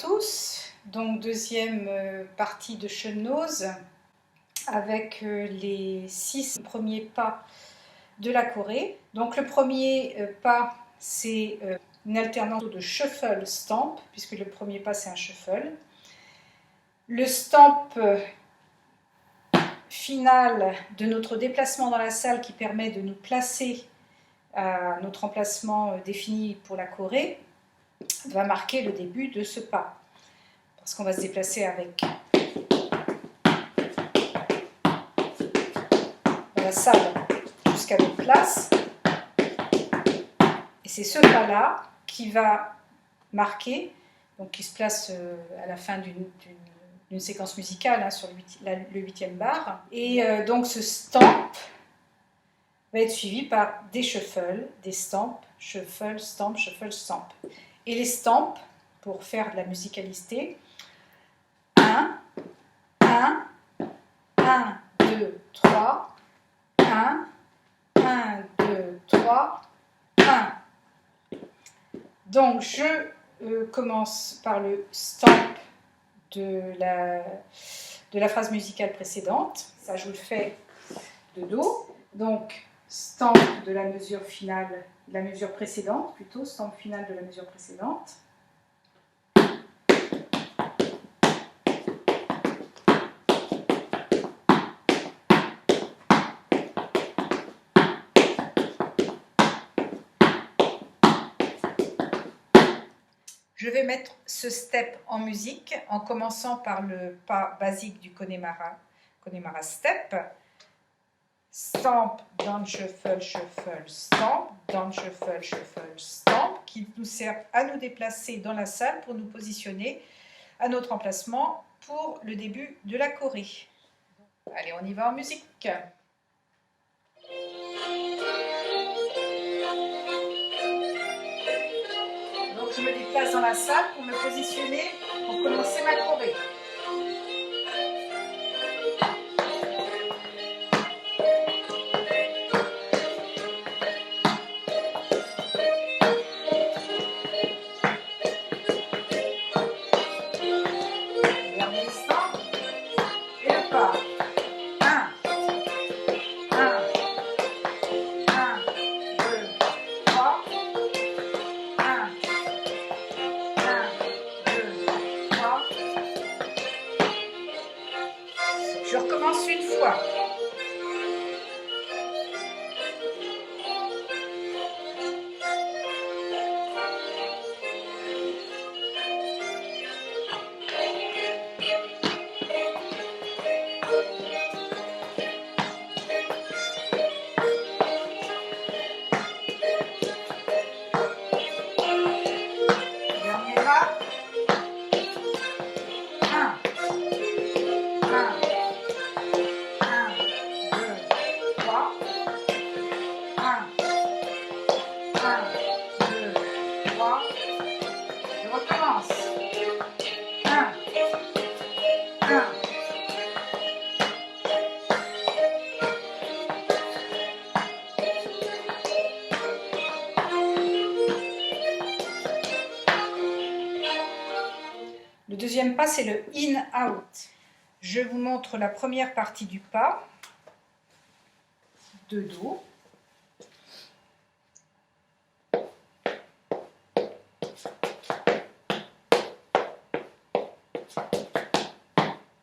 tous, donc deuxième partie de Schöne-Nose avec les 6 premiers pas de la choré. Donc le premier pas c'est une alternance de shuffle stamp, puisque le premier pas c'est un shuffle. Le stamp final de notre déplacement dans la salle qui permet de nous placer à notre emplacement défini pour la choré va marquer le début de ce pas. Parce qu'on va se déplacer avec dans la salle jusqu'à notre place. Et c'est ce pas-là qui va marquer, donc qui se place à la fin d'une séquence musicale hein, sur le 8e bar. Et donc ce stamp va être suivi par des shuffles, des stamps, shuffle, stamp, shuffle, stamp. Et les stamps, pour faire de la musicalité, 1, 1, 1, 2, 3, 1, 1, 2, 3, 1. Donc je commence par le stamp de la phrase musicale précédente. Ça, je vous le fais de dos. Donc, stamp de la mesure finale, la mesure précédente, plutôt, stamp finale de la mesure précédente. Je vais mettre ce step en musique en commençant par le pas basique du Connemara step. Stamp, down, shuffle, shuffle, stamp, down, shuffle, shuffle, stamp, qui nous sert à nous déplacer dans la salle pour nous positionner à notre emplacement pour le début de la choré. Allez, on y va en musique. Donc je me déplace dans la salle pour me positionner pour commencer ma choré. Je recommence une fois. Dernier pas. 1. 1. 1, 2, 3. 1, 1, 2, 3. Je recommence. 1, 1. Le deuxième pas, c'est le in-out. Je vous montre la première partie du pas de dos.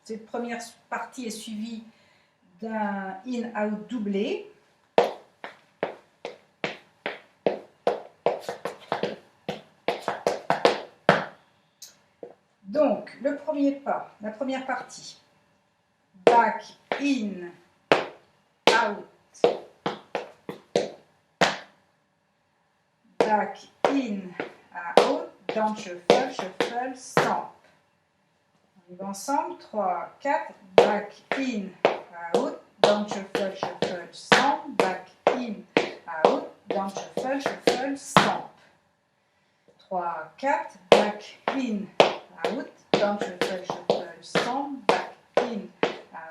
Cette première partie est suivie d'un in-out doublé. Donc, le premier pas, la première partie, back, in, out, back, in, out, down, shuffle, shuffle, stamp. On y va ensemble, 3, 4, back, in, out, down, shuffle, shuffle, stamp, back, in, out, down, shuffle, shuffle, stamp. 3, 4, back, in, out, down, shuffle, shuffle, stamp, back, in,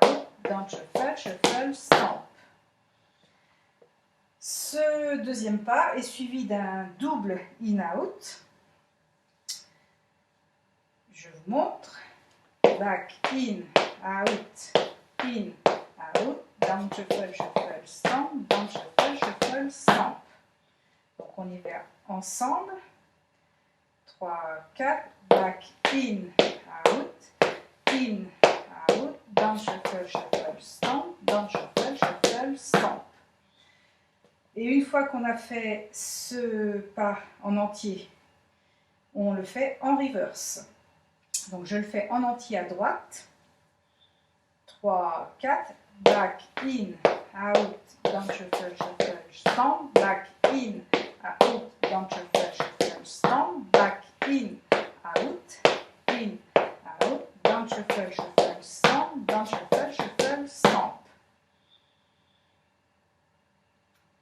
out, down, shuffle, shuffle, stamp. Ce deuxième pas est suivi d'un double in-out. Je Je vous montre. Back, in, out, in, out, down, shuffle, shuffle, stamp, down, shuffle, shuffle, stamp. Donc on y va ensemble. 3, 4, back, in, out, down, shuffle, shuffle, stamp, down, shuffle, shuffle, stamp. Et une fois qu'on a fait ce pas en entier, on le fait en reverse. Donc je le fais en entier à droite. 3, 4, back, in, out, down, shuffle, shuffle, stamp, back, in, out, down, shuffle, shuffle, stamp, back, in, out, down, shuffle, shuffle, stamp, down, shuffle, shuffle, stamp.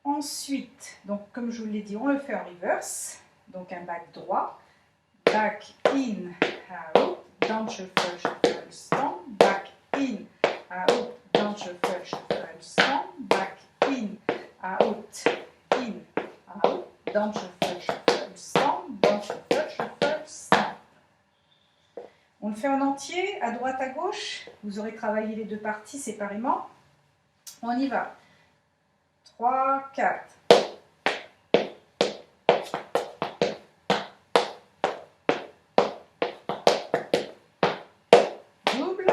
Ensuite, donc comme je vous l'ai dit, on le fait en reverse, donc un back droit, back, in, out, down, shuffle, shuffle, stamp, back, in, out, down, shuffle, shuffle, stamp, back, in, out, down, shuffle, shuffle, stamp, down, shuffle, shuffle, stamp. On le fait en entier, à droite, à gauche. Vous aurez travaillé les deux parties séparément. On y va. 3, 4. Double.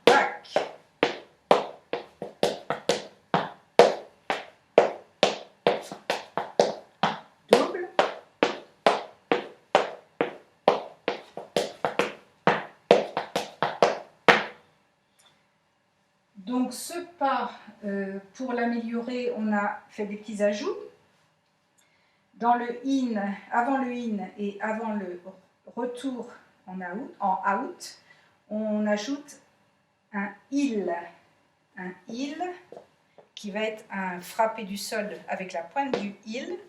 Back. Double. Donc ce pas, pour l'améliorer, on a fait des petits ajouts. Dans le in, avant le in et avant le retour en out, on ajoute un il qui va être un frappé du sol avec la pointe du il.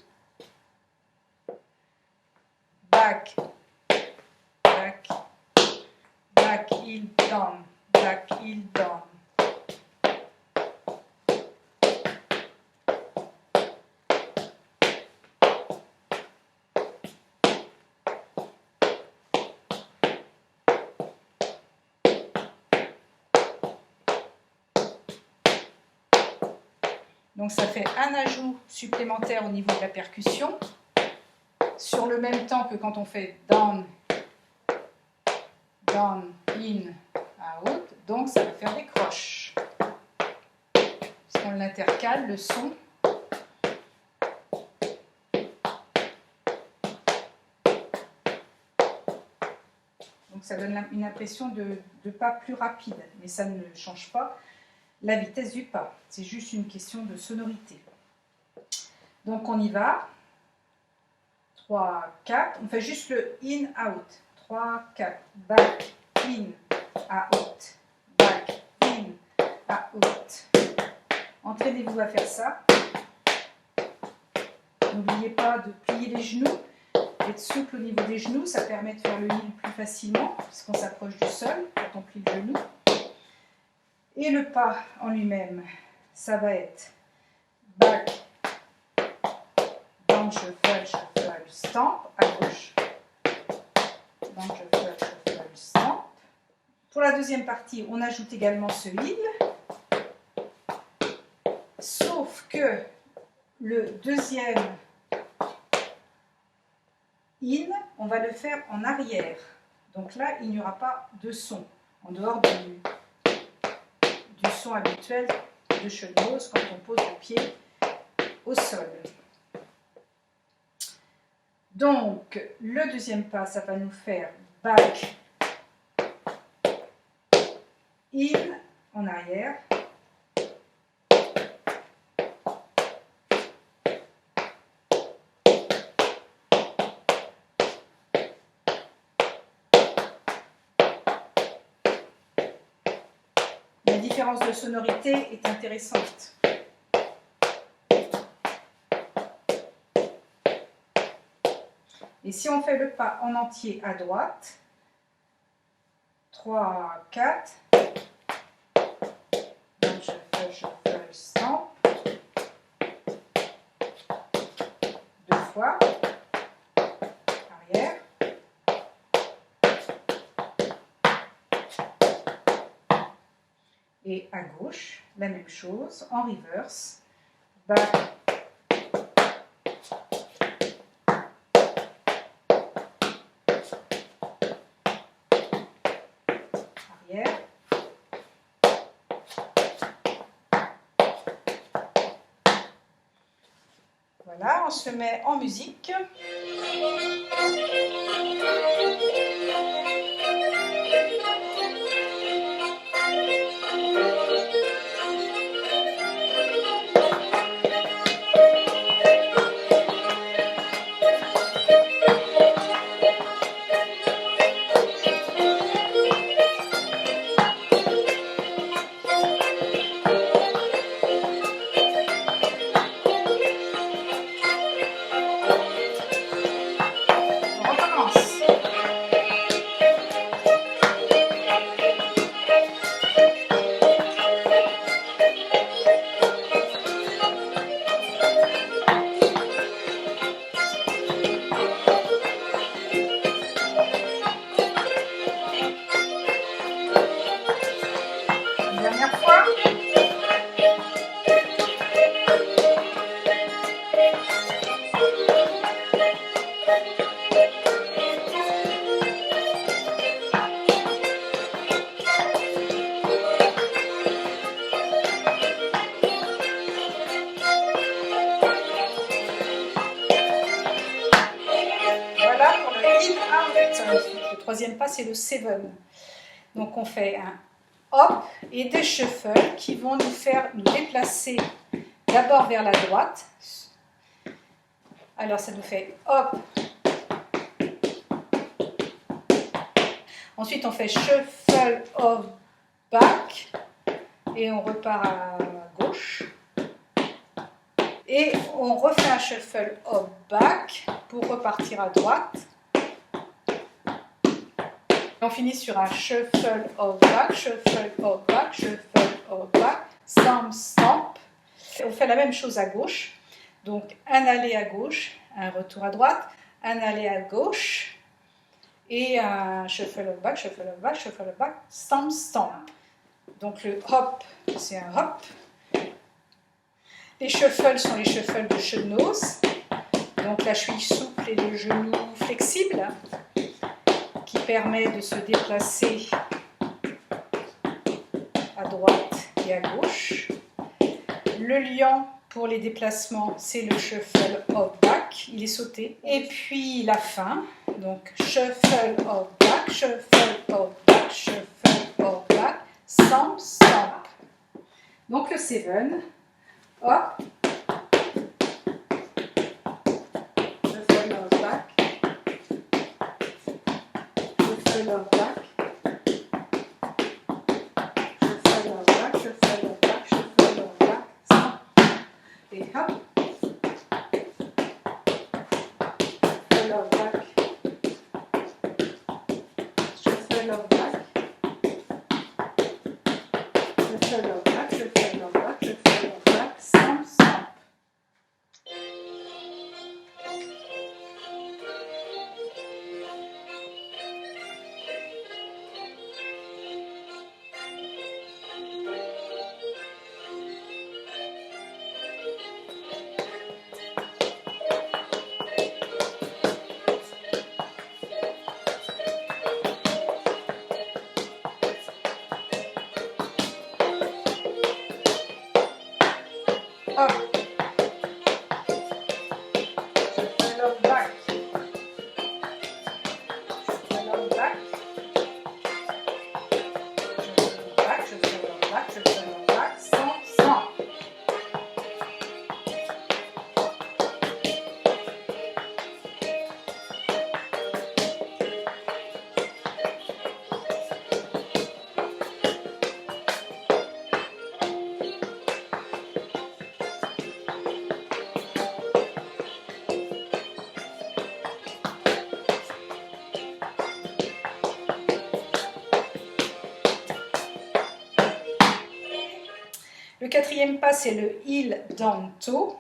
Back, back, back, heel, down, back, heel, down. Donc ça fait un ajout supplémentaire au niveau de la percussion, sur le même temps que quand on fait down, down, in, out. Donc ça va faire des croches. Puisqu'on l'intercale, le son. Donc ça donne une impression de pas plus rapide, mais ça ne change pas la vitesse du pas. C'est juste une question de sonorité. Donc on y va. 3, 4. On fait juste le in, out. 3, 4. Back, in, out. Back, in, out. Entraînez-vous à faire ça. N'oubliez pas de plier les genoux. Être souple au niveau des genoux, ça permet de faire le in plus facilement, puisqu'on s'approche du sol quand on plie le genou. Et le pas en lui-même, ça va être back, down, shuffle, shuffle, stamp, à gauche. Down, shuffle, shuffle, stamp. Pour la deuxième partie, on ajoute également ce il. Sauf que le deuxième in, on va le faire en arrière. Donc là, il n'y aura pas de son, en dehors du son habituel de chenose quand on pose le pied au sol. Donc, le deuxième pas, ça va nous faire back, in, en arrière. La différence de sonorité est intéressante. Et si on fait le pas en entier à droite, 3, 4, donc je fais stamp, Et à gauche, la même chose, en reverse, back, arrière. Voilà, on se met en musique. Dernière fois. Voilà pour le in, out. Le troisième pas, c'est le 7. Donc on fait un hop et des shuffles qui vont nous déplacer d'abord vers la droite. Alors ça nous fait hop. Ensuite on fait shuffle of back et on repart à gauche. Et on refait un shuffle of back pour repartir à droite. On finit sur un shuffle of back, shuffle of back, shuffle of back, stamp, stamp. On fait la même chose à gauche. Donc un aller à gauche, un retour à droite, un aller à gauche et un shuffle of back, shuffle of back, shuffle of back, stamp, stamp. Donc le hop, c'est un hop. Les shuffles sont les shuffles de chenose. Donc la cheville souple et le genou flexible qui permet de se déplacer à droite et à gauche. Le lion pour les déplacements, c'est le shuffle of back, il est sauté. Et puis la fin, donc shuffle of back, shuffle of back, shuffle of back, stamp, stamp. Donc le 7, hop, shuffle of back, shuffle of back, shuffle of back, shuffle of back, shuffle of back, stamp. Et hop, shuffle of back, shuffle of back, shuffle of back, shuffle of back, shuffle of back, stamp, stamp. Hop, shuffle of back, shuffle of back, shuffle of back, shuffle of back, stamp, stamp. Le quatrième pas, c'est le heel down toe.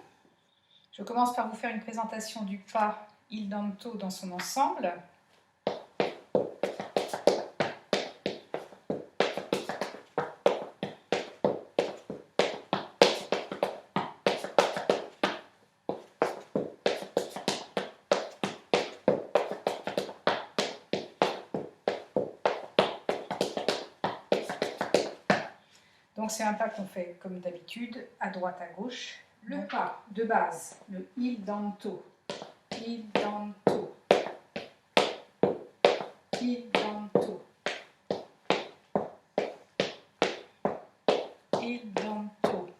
Je commence par vous faire une présentation du pas heel down toe dans son ensemble. Donc c'est un pas qu'on fait comme d'habitude, à droite, à gauche. Le pas de base, le il danto, il danto, il danto, il danto.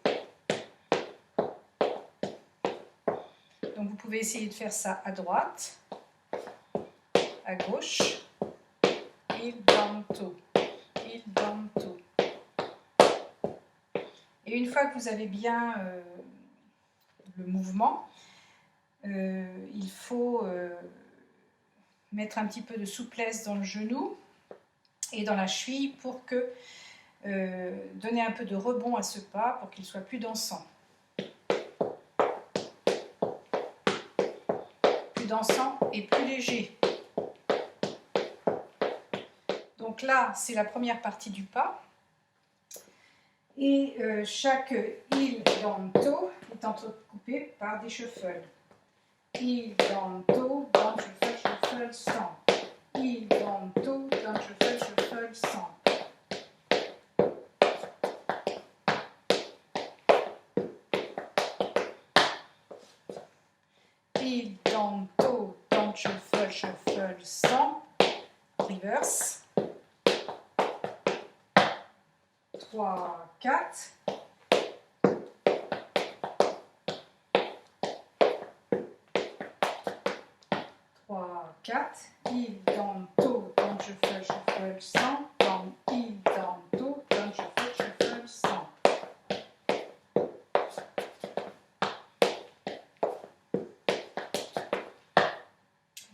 Donc vous pouvez essayer de faire ça à droite, à gauche, il danto, il danto. Et une fois que vous avez bien le mouvement, il faut mettre un petit peu de souplesse dans le genou et dans la cheville pour que donner un peu de rebond à ce pas pour qu'il soit plus dansant. Plus dansant et plus léger. Donc là, c'est la première partie du pas. Et chaque il danto est entrecoupé par des shuffles. Il danto, down shuffle, shuffle, stamp. Il danto, down shuffle, shuffle, stamp. Il danto, down shuffle, shuffle, stamp. Reverse. 3, 4. Il danto, down shuffle, shuffle, stamp. Il danto, down shuffle, shuffle, stamp.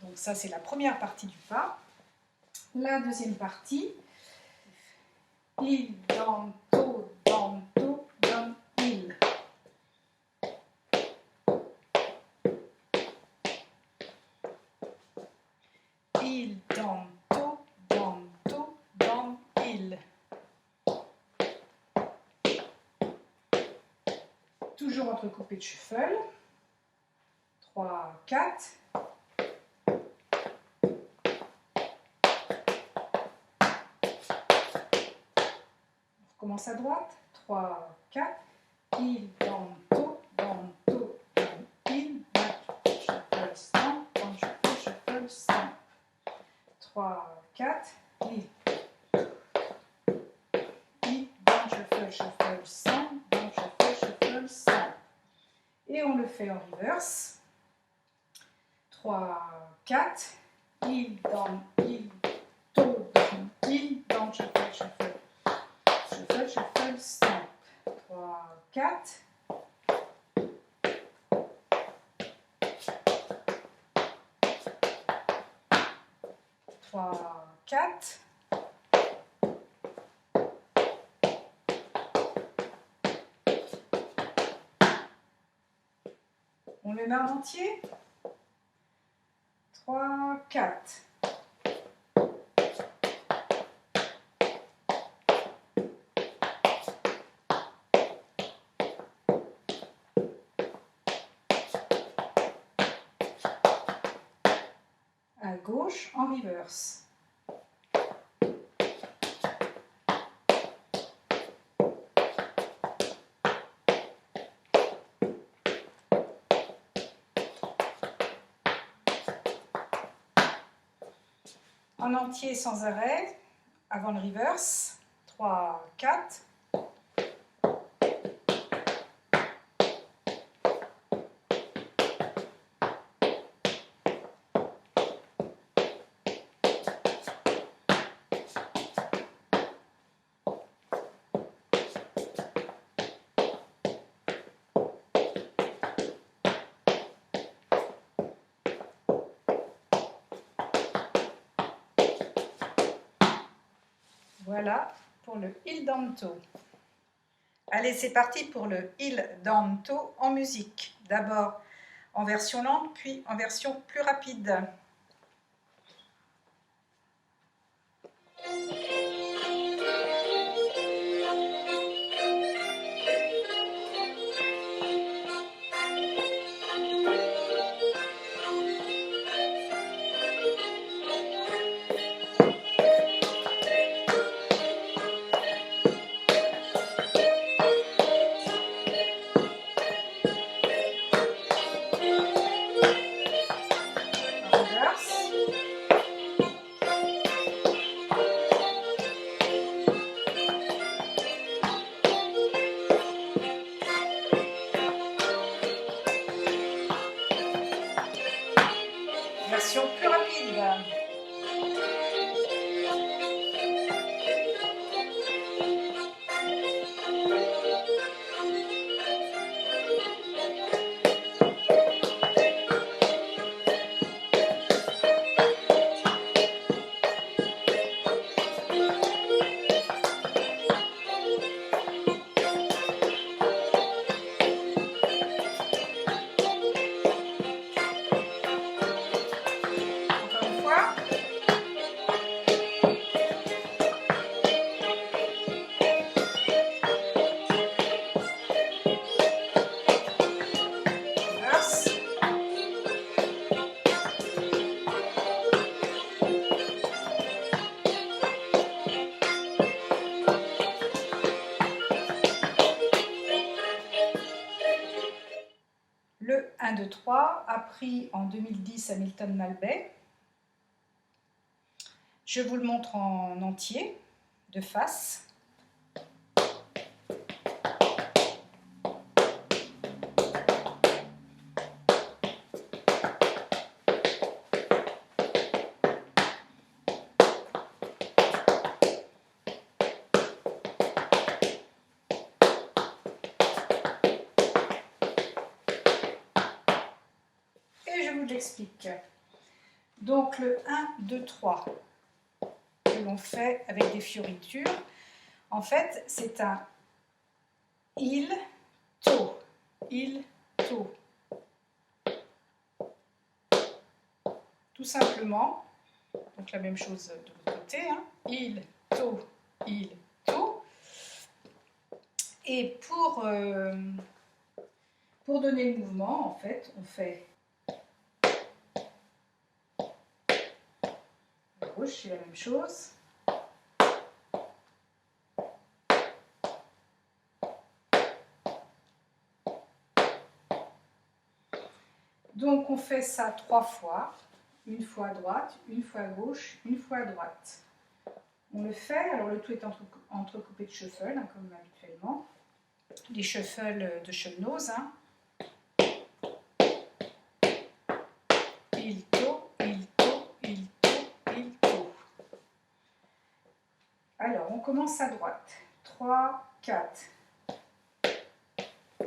Donc ça c'est la première partie du pas. La deuxième partie, il danto, danto, down, il. Il danto, danto, down, il. Toujours entrecoupé de shuffle. 3, 4. On recommence à droite. 3, 4. Il danto, danto, down, il. Shuffle, stamp, down, shuffle, shuffle, stamp. 3, 4. Il. Il, down, shuffle, shuffle, stamp, down, shuffle, shuffle, stamp. Et on le fait en reverse. 3, 4. Il, down, il, do, down, il, down, shuffle, shuffle. Shuffle, shuffle, stamp. 3, 4. 3, 4. On le met en entier. 3, 4. À gauche en reverse. En entier sans arrêt, avant le reverse. 3, 4. Voilà pour le il danto. Allez, c'est parti pour le il danto en musique. D'abord en version lente, puis en version plus rapide. version plus rapide. Le 1, 2, 3, appris en 2010 à Milton Malbay. Je vous le montre en entier, de face. J'explique. Donc le 1, 2, 3 que l'on fait avec des fioritures, en fait c'est un il, to, il, to. Tout simplement, donc la même chose de l'autre côté, hein. Il, to. Et pour donner le mouvement, en fait, on fait gauche, c'est la même chose. Donc on fait ça 3 fois, une fois à droite, une fois à gauche, une fois à droite. On le fait, alors le tout est entrecoupé de shuffle, hein, comme habituellement. Les shuffles de Schönnhaus. Hein. Il, to, il, to, il, to, il, to. Alors, on commence à droite. 3, 4.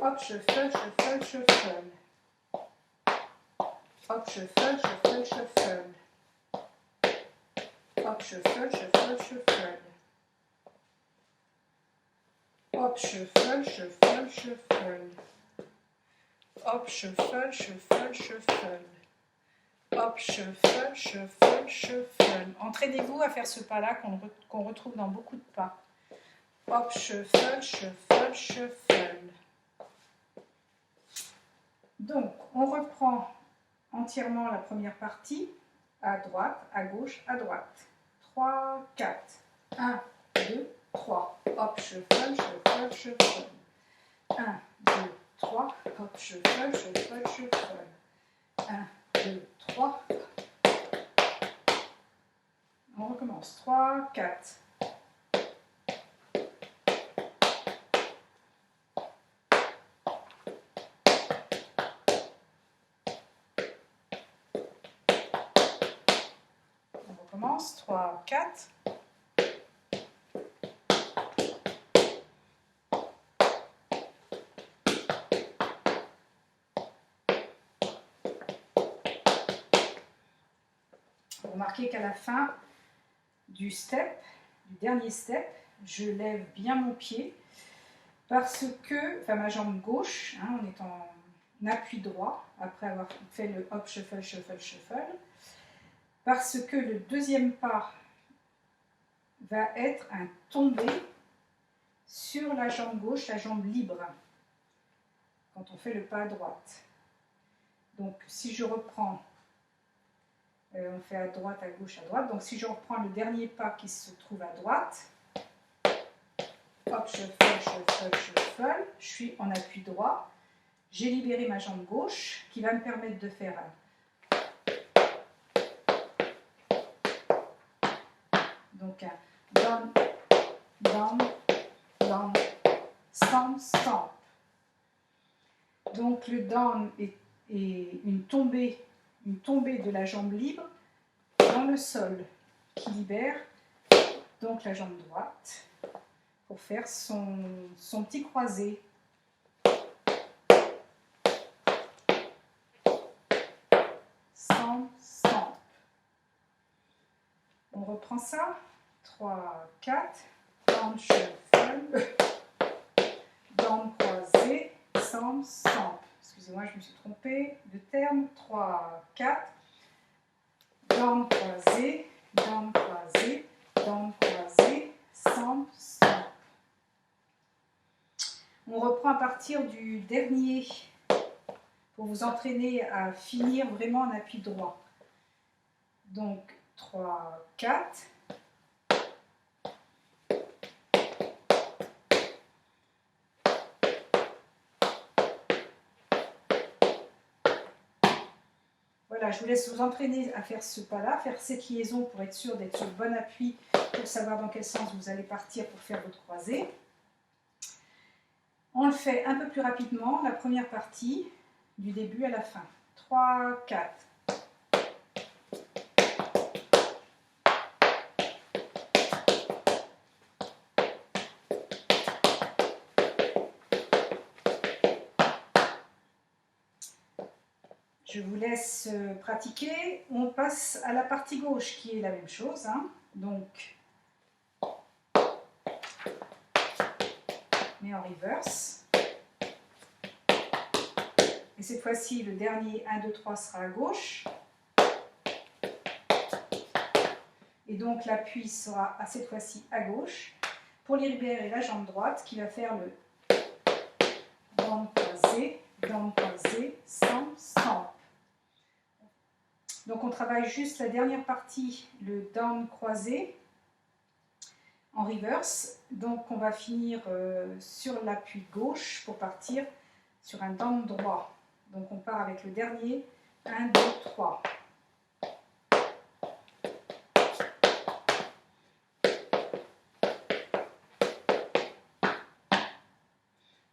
Hop, shuffle, shuffle, shuffle. Hop, shuffle, shuffle, shuffle. Hop, shuffle, shuffle, shuffle. Hop, shuffle, shuffle, shuffle. Hop, shuffle, shuffle, shuffle. Hop, shuffle, shuffle, shuffle. Entraînez-vous à faire ce pas-là qu'on retrouve dans beaucoup de pas. Hop, shuffle, shuffle, shuffle. Donc, on reprend entièrement la première partie, à droite, à gauche, à droite. 3, 4. 1, 2, 3. Hop, shuffle, shuffle, shuffle. 1, 2, 3. Hop, shuffle, shuffle, shuffle. 1, 2, 3. On recommence. 3, 4. On recommence. 3, 4. Remarquez qu'à la fin du dernier step, je lève bien mon pied parce que, enfin ma jambe gauche, hein, on est en appui droit après avoir fait le hop, shuffle, shuffle, shuffle, parce que le deuxième pas va être un tombé sur la jambe gauche, la jambe libre, quand on fait le pas à droite. Donc si je reprends, on fait à droite, à gauche, à droite. Donc si je reprends le dernier pas qui se trouve à droite, hop, shuffle, shuffle, shuffle, je suis en appui droit. J'ai libéré ma jambe gauche qui va me permettre de faire donc un down, down, down, stamp, stamp. Donc le down est une tombée, une tombée de la jambe libre dans le sol qui libère donc la jambe droite pour faire son petit croisé. Stamp, stamp. On reprend ça. 3, 4. Down shuffle. Down croisé. Stamp, stamp. Excusez-moi, je me suis trompée de terme. 3, 4. Down croisé. Down croisé. Down croisé. Stamp, stamp. On reprend à partir du dernier pour vous entraîner à finir vraiment en appui droit. Donc 3, 4. Voilà, je vous laisse vous entraîner à faire ce pas-là, faire cette liaison pour être sûr d'être sur le bon appui, pour savoir dans quel sens vous allez partir pour faire votre croisée. On le fait un peu plus rapidement, la première partie, du début à la fin. 3, 4. Je vous laisse pratiquer. On passe à la partie gauche qui est la même chose. Hein. Donc, mais en reverse. Et cette fois-ci, le dernier 1, 2, 3 sera à gauche. Et donc l'appui sera cette fois-ci à gauche. Pour libérer la jambe droite qui va faire le down croisé, stamp, stamp. Donc on travaille juste la dernière partie, le down croisé en reverse. Donc on va finir sur l'appui gauche pour partir sur un down droit. Donc on part avec le dernier, 1, 2, 3.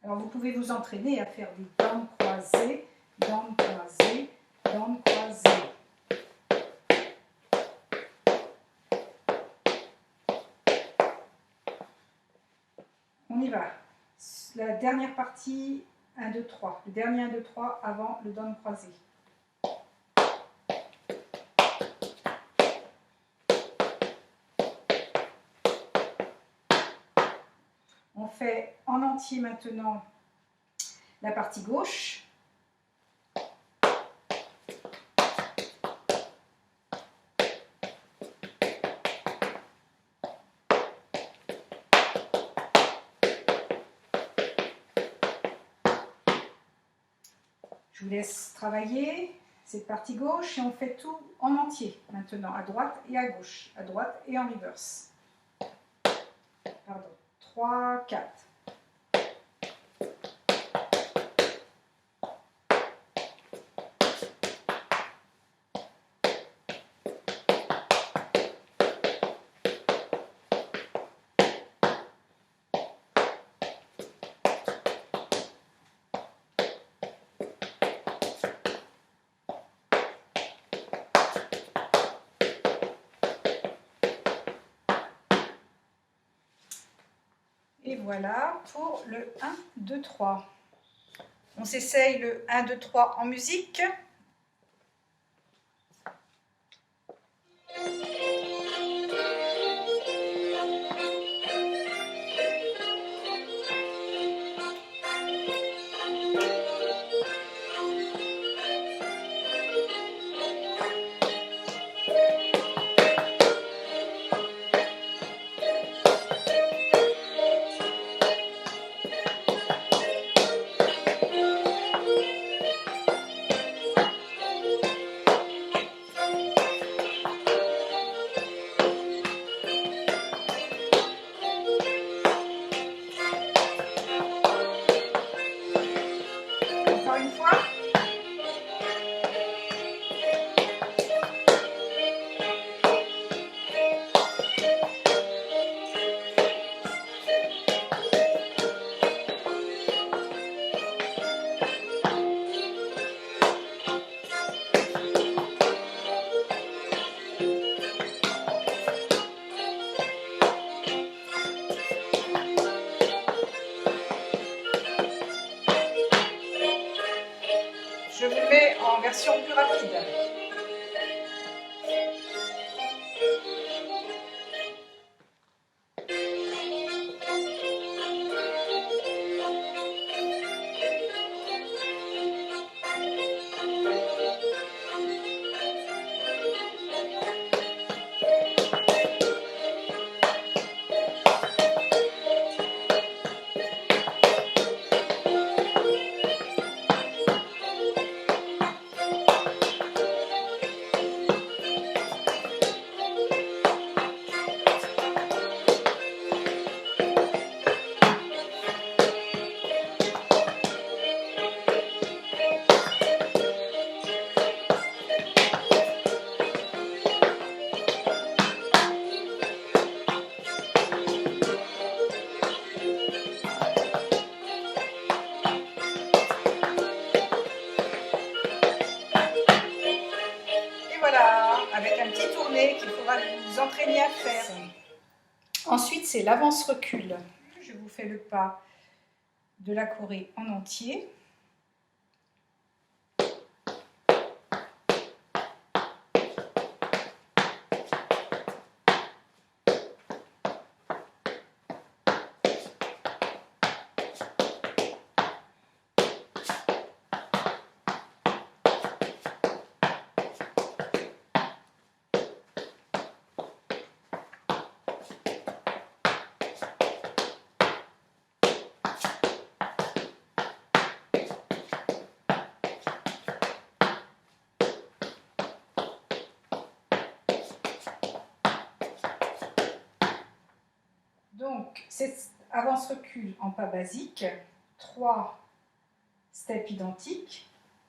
Alors vous pouvez vous entraîner à faire des down croisés, down croisés, down croisés. On y va. La dernière partie, 1, 2, 3. Le dernier 1, 2, 3 avant le down croisé. On fait en entier maintenant la partie gauche. Je vous laisse travailler cette partie gauche et on fait tout en entier maintenant, à droite et à gauche, à droite et en reverse. Pardon, 3, 4. Et voilà pour le 1, 2, 3. On s'essaye le 1, 2, 3 en musique. Encore une fois. version plus rapide. Avec un petit tourné qu'il faudra vous entraîner à faire. Ensuite, c'est l'avance-recul. Je vous fais le pas de la Corée en entier. Donc, c'est avance-recul en pas basique, 3 steps identiques,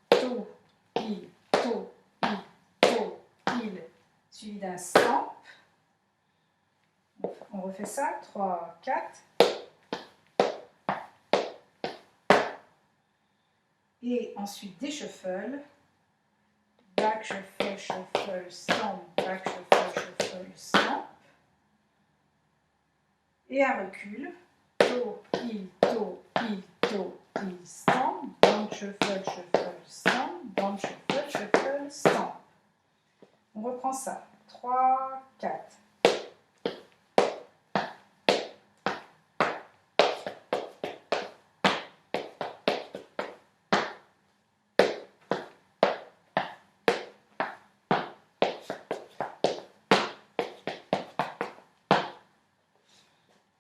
to, il, suivi d'un stamp. On refait ça, 3, 4. Et ensuite des shuffles, back, shuffle, shuffle, stamp, back, shuffle, shuffle, stamp. Et un recul, to, il, stamp, down, shuffle, shuffle, stamp, down, shuffle, shuffle, stamp. On reprend ça, 3, 4.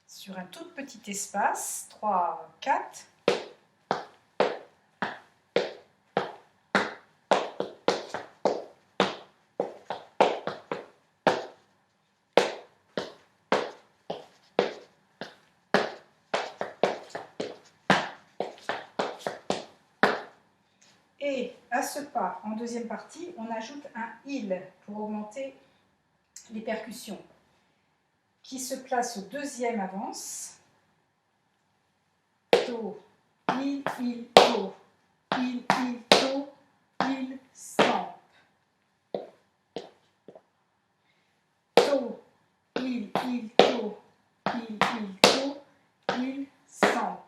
Sur un tout petit espace, 3, 4. Et à ce pas, en deuxième partie, on ajoute un il pour augmenter les percussions, qui se place au deuxième avance. To, il, to, il, to, il, stamp. To, il, to, il, stamp.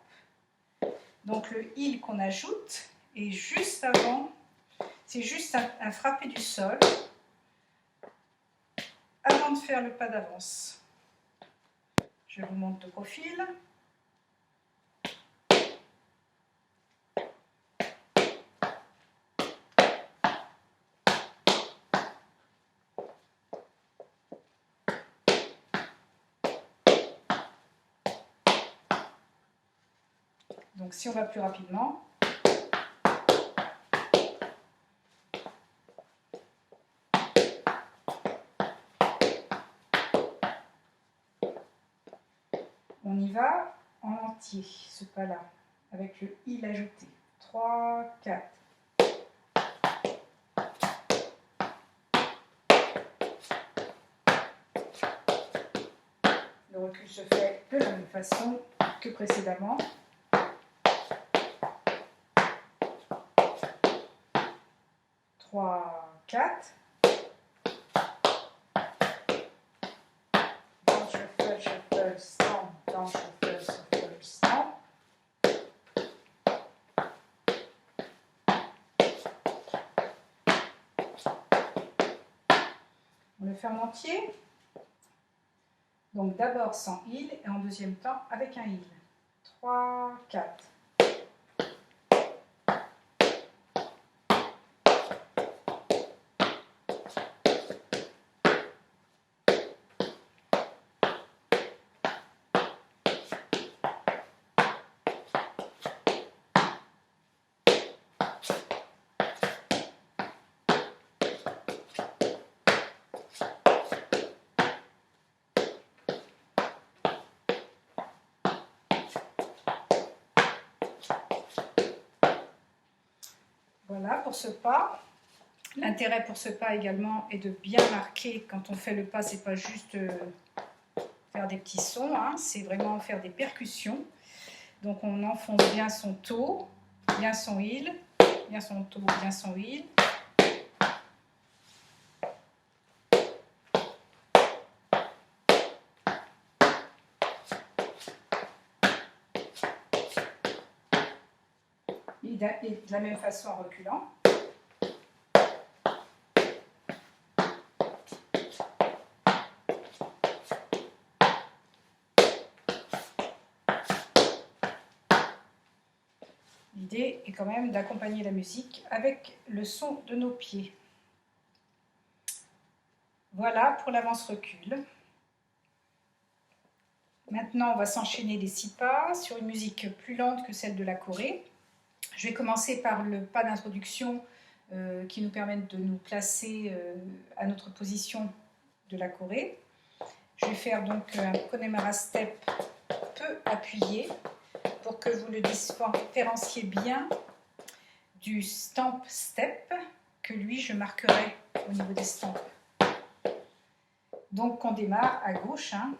Donc le il qu'on ajoute est juste avant, c'est juste un frappé du sol avant de faire le pas d'avance. Je vous montre de profil. Donc si on va plus rapidement, on y va en entier, ce pas-là, avec le il ajouté. 3, 4. Le recul se fait de la même façon que précédemment. 3, 4. Down, shuffle, shuffle, stamp, down, shuffle, shuffle, stamp. faire en entier. Donc d'abord sans il et en deuxième temps avec un il. 3, 4. Voilà pour ce pas. L'intérêt pour ce pas également est de bien marquer quand on fait le pas, c'est pas juste faire des petits sons, hein, c'est vraiment faire des percussions. Donc on enfonce bien son toe, bien son il, bien son toe, bien son il. Et de la même façon en reculant. L'idée est quand même d'accompagner la musique avec le son de nos pieds. Voilà pour l'avance-recul. Maintenant, on va s'enchaîner les 6 pas sur une musique plus lente que celle de la choré. Je vais commencer par le pas d'introduction qui nous permet de nous placer à notre position de la choré. Je vais faire donc un Connemara step peu appuyé pour que vous le différenciez bien du stamp step que lui je marquerai au niveau des stamps. Donc on démarre à gauche. Hein.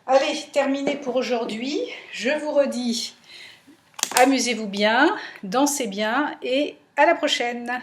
Allez, terminé pour aujourd'hui. Je vous redis, amusez-vous bien, dansez bien et à la prochaine.